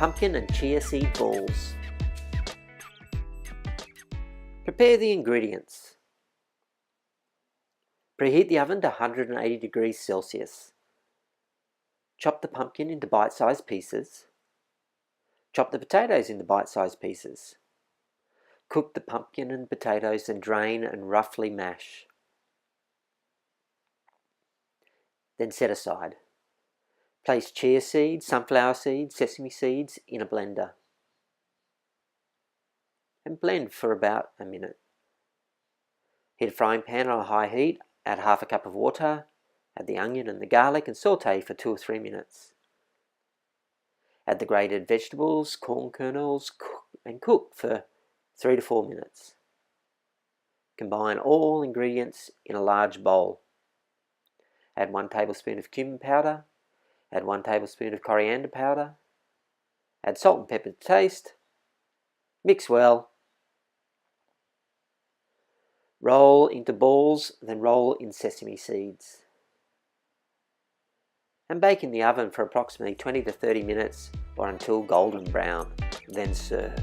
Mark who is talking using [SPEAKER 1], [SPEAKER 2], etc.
[SPEAKER 1] Pumpkin and chia seed balls. Prepare the ingredients. Preheat the oven to 180 degrees Celsius. Chop the pumpkin into bite-sized pieces. Chop the potatoes into bite-sized pieces. Cook the pumpkin and potatoes and drain and roughly mash. Then set aside. Place chia seeds, sunflower seeds, sesame seeds in a blender. And blend for about a minute. Heat a frying pan on a high heat, add half a cup of water, add the onion and the garlic and saute for 2 or 3 minutes. Add the grated vegetables, corn kernels, and cook for 3 to 4 minutes. Combine all ingredients in a large bowl. Add 1 tablespoon of cumin powder, add 1 tablespoon of coriander powder, add salt and pepper to taste, mix well, roll into balls, then roll in sesame seeds. And bake in the oven for approximately 20 to 30 minutes or until golden brown, then serve.